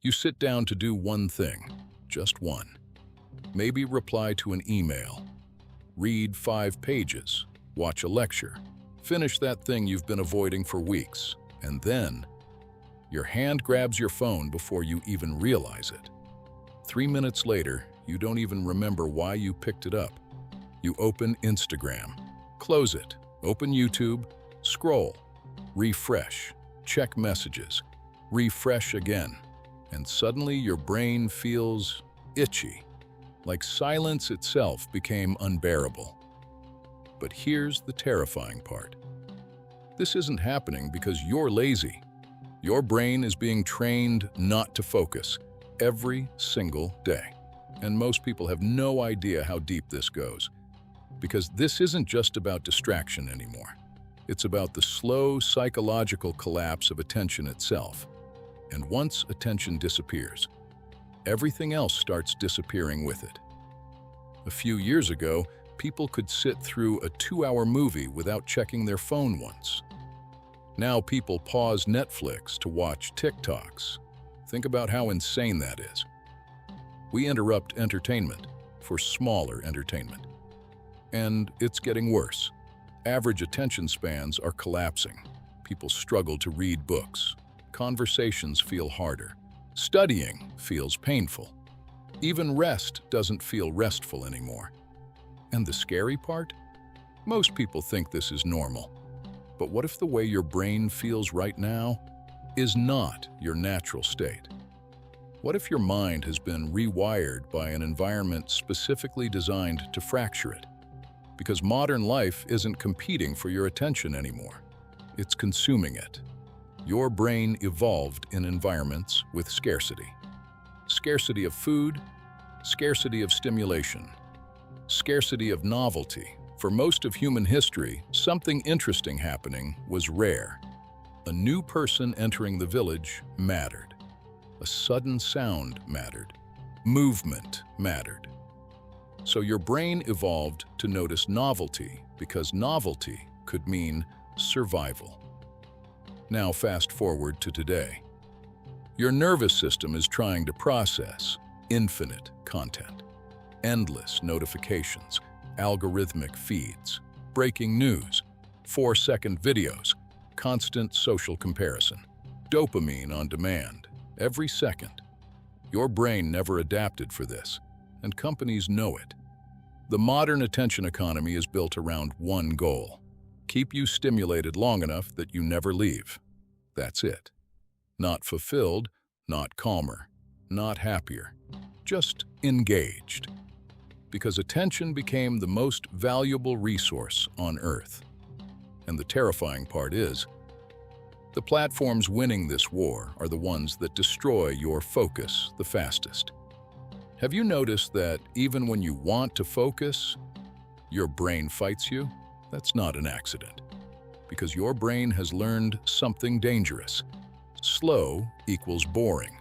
You sit down to do one thing, just one. Maybe reply to an email, read 5 pages, watch a lecture, finish that thing you've been avoiding for weeks, and then your hand grabs your phone before you even realize it. 3 minutes later, you don't even remember why you picked it up. You open Instagram, close it, open YouTube, scroll, refresh, check messages, refresh again, and suddenly your brain feels itchy, like silence itself became unbearable. But here's the terrifying part. This isn't happening because you're lazy. Your brain is being trained not to focus every single day. And most people have no idea how deep this goes. Because this isn't just about distraction anymore. It's about the slow psychological collapse of attention itself. And once attention disappears, everything else starts disappearing with it. A few years ago, people could sit through a 2-hour movie without checking their phone once. Now people pause Netflix to watch TikToks. Think about how insane that is. We interrupt entertainment for smaller entertainment. And it's getting worse. Average attention spans are collapsing. People struggle to read books. Conversations feel harder. Studying feels painful. Even rest doesn't feel restful anymore. And the scary part? Most people think this is normal. But what if the way your brain feels right now is not your natural state? What if your mind has been rewired by an environment specifically designed to fracture it? Because modern life isn't competing for your attention anymore. It's consuming it. Your brain evolved in environments with scarcity. Scarcity of food, scarcity of stimulation, scarcity of novelty. For most of human history, something interesting happening was rare. A new person entering the village mattered. A sudden sound mattered. Movement mattered. So your brain evolved to notice novelty because novelty could mean survival. Now fast forward to today. Your nervous system is trying to process infinite content, endless notifications, algorithmic feeds, breaking news, 4-second videos, constant social comparison, dopamine on demand, every second. Your brain never adapted for this, and companies know it. The modern attention economy is built around one goal: keep you stimulated long enough that you never leave. That's it. Not fulfilled, not calmer, not happier, just engaged. Because attention became the most valuable resource on Earth. And the terrifying part is, the platforms winning this war are the ones that destroy your focus the fastest. Have you noticed that even when you want to focus, your brain fights you? That's not an accident. Because your brain has learned something dangerous. Slow equals boring.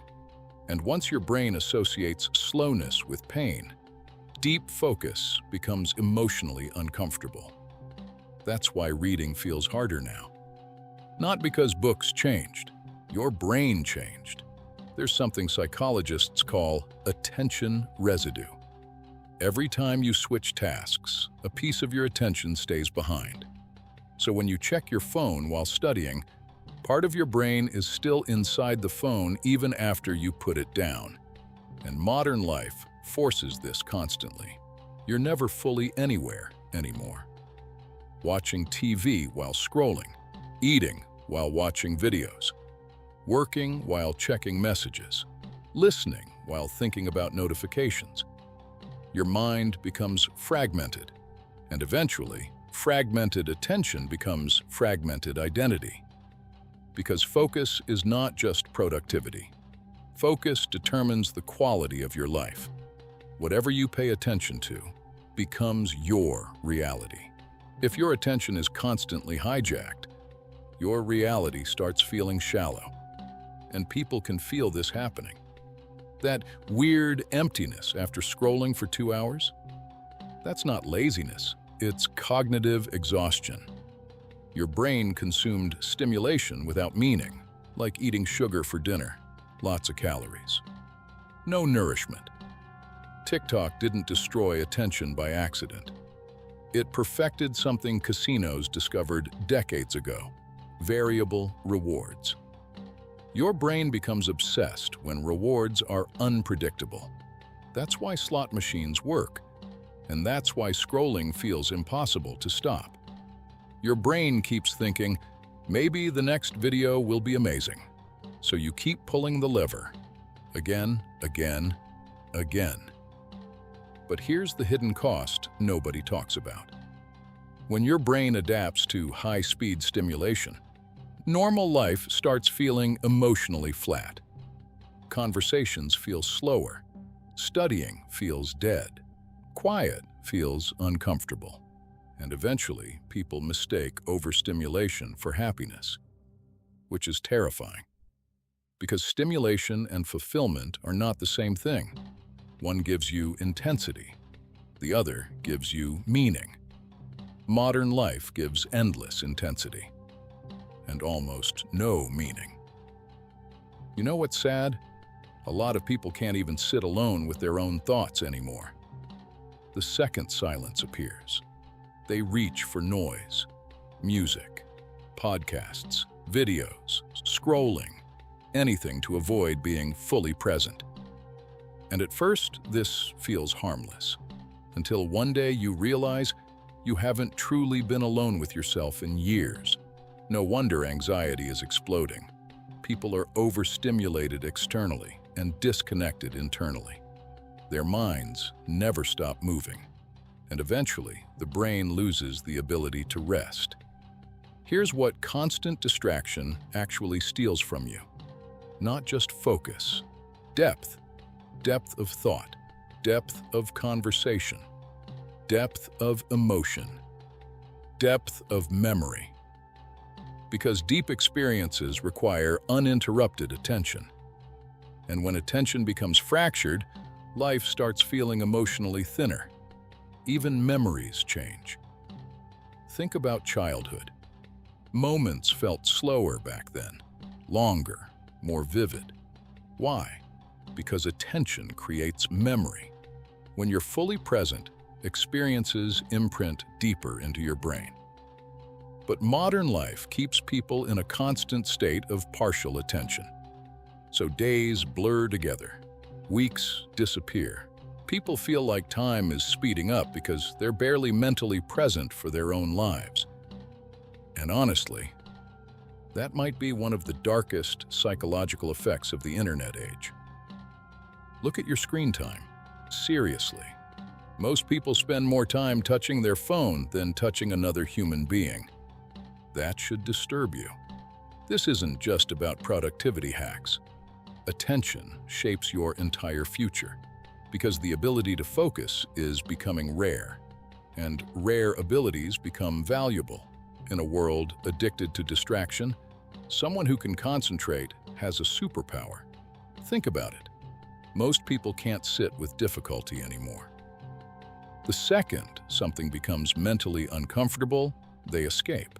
And once your brain associates slowness with pain, deep focus becomes emotionally uncomfortable. That's why reading feels harder now. Not because books changed. Your brain changed. There's something psychologists call attention residue. Every time you switch tasks, a piece of your attention stays behind. So when you check your phone while studying, part of your brain is still inside the phone even after you put it down. And modern life forces this constantly. You're never fully anywhere anymore. Watching TV while scrolling, eating while watching videos, working while checking messages, listening while thinking about notifications. Your mind becomes fragmented, and eventually, fragmented attention becomes fragmented identity. Because focus is not just productivity. Focus determines the quality of your life. Whatever you pay attention to becomes your reality. If your attention is constantly hijacked, your reality starts feeling shallow. And people can feel this happening. That weird emptiness after scrolling for 2 hours? That's not laziness, it's cognitive exhaustion. Your brain consumed stimulation without meaning, like eating sugar for dinner. lots of calories. No nourishment. TikTok didn't destroy attention by accident. It perfected something casinos discovered decades ago: variable rewards. Your brain becomes obsessed when rewards are unpredictable. That's why slot machines work, and that's why scrolling feels impossible to stop. Your brain keeps thinking, maybe the next video will be amazing. So you keep pulling the lever, again, again, again. But here's the hidden cost nobody talks about. When your brain adapts to high-speed stimulation, normal life starts feeling emotionally flat. Conversations feel slower. Studying feels dead. Quiet feels uncomfortable. And eventually, people mistake overstimulation for happiness, which is terrifying. Because stimulation and fulfillment are not the same thing. One gives you intensity. The other gives you meaning. Modern life gives endless intensity and almost no meaning. You know what's sad? A lot of people can't even sit alone with their own thoughts anymore. The second silence appears, they reach for noise, music, podcasts, videos, scrolling, anything to avoid being fully present. And at first, this feels harmless, until one day you realize you haven't truly been alone with yourself in years. No wonder anxiety is exploding. People are overstimulated externally and disconnected internally. Their minds never stop moving, and eventually the brain loses the ability to rest. Here's what constant distraction actually steals from you. Not just focus, depth. Depth of thought, depth of conversation, depth of emotion, depth of memory. Because deep experiences require uninterrupted attention. And when attention becomes fractured, life starts feeling emotionally thinner. Even memories change. Think about childhood. Moments felt slower back then, longer, more vivid. Why? Because attention creates memory. When you're fully present, experiences imprint deeper into your brain. But modern life keeps people in a constant state of partial attention. So days blur together, weeks disappear. People feel like time is speeding up because they're barely mentally present for their own lives. And honestly, that might be one of the darkest psychological effects of the internet age. Look at your screen time. Seriously. Most people spend more time touching their phone than touching another human being. That should disturb you. This isn't just about productivity hacks. Attention shapes your entire future because the ability to focus is becoming rare, and rare abilities become valuable. In a world addicted to distraction, someone who can concentrate has a superpower. Think about it. Most people can't sit with difficulty anymore. The second something becomes mentally uncomfortable, they escape.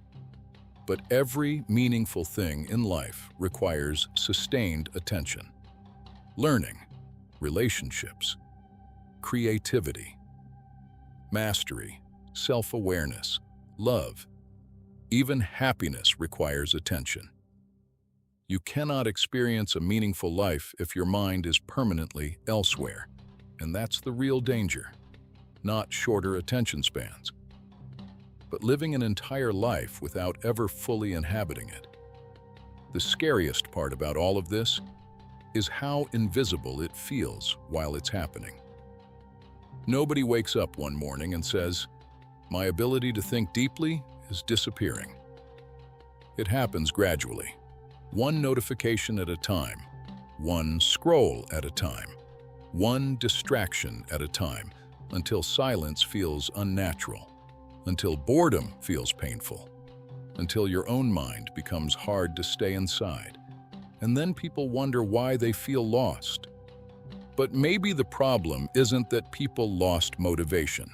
But every meaningful thing in life requires sustained attention. Learning, relationships, creativity, mastery, self-awareness, love, even happiness requires attention. You cannot experience a meaningful life if your mind is permanently elsewhere, and that's the real danger, not shorter attention spans, but living an entire life without ever fully inhabiting it. The scariest part about all of this is how invisible it feels while it's happening. Nobody wakes up one morning and says, "My ability to think deeply is disappearing." It happens gradually, one notification at a time, one scroll at a time, one distraction at a time, until silence feels unnatural, until boredom feels painful, until your own mind becomes hard to stay inside. And then people wonder why they feel lost. But maybe the problem isn't that people lost motivation.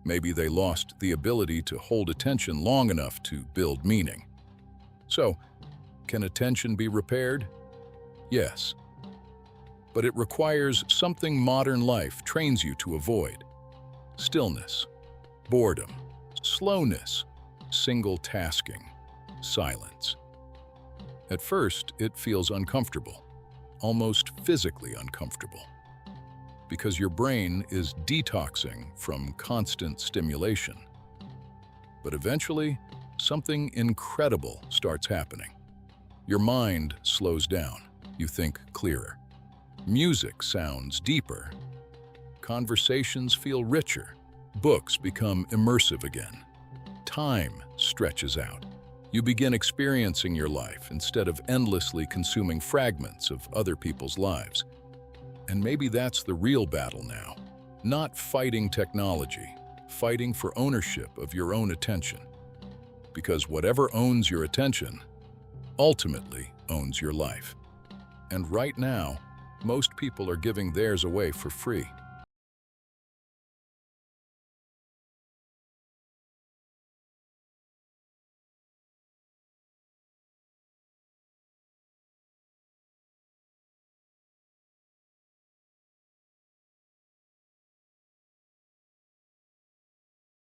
Maybe they lost the ability to hold attention long enough to build meaning. So, can attention be repaired? Yes, but it requires something modern life trains you to avoid: stillness, boredom, slowness, single tasking, silence. At first, it feels uncomfortable, almost physically uncomfortable, because your brain is detoxing from constant stimulation. But eventually, something incredible starts happening. Your mind slows down. You think clearer. Music sounds deeper. Conversations feel richer. Books become immersive again. Time stretches out. You begin experiencing your life instead of endlessly consuming fragments of other people's lives. And maybe that's the real battle now. Not fighting technology, fighting for ownership of your own attention. Because whatever owns your attention ultimately owns your life. And right now, most people are giving theirs away for free.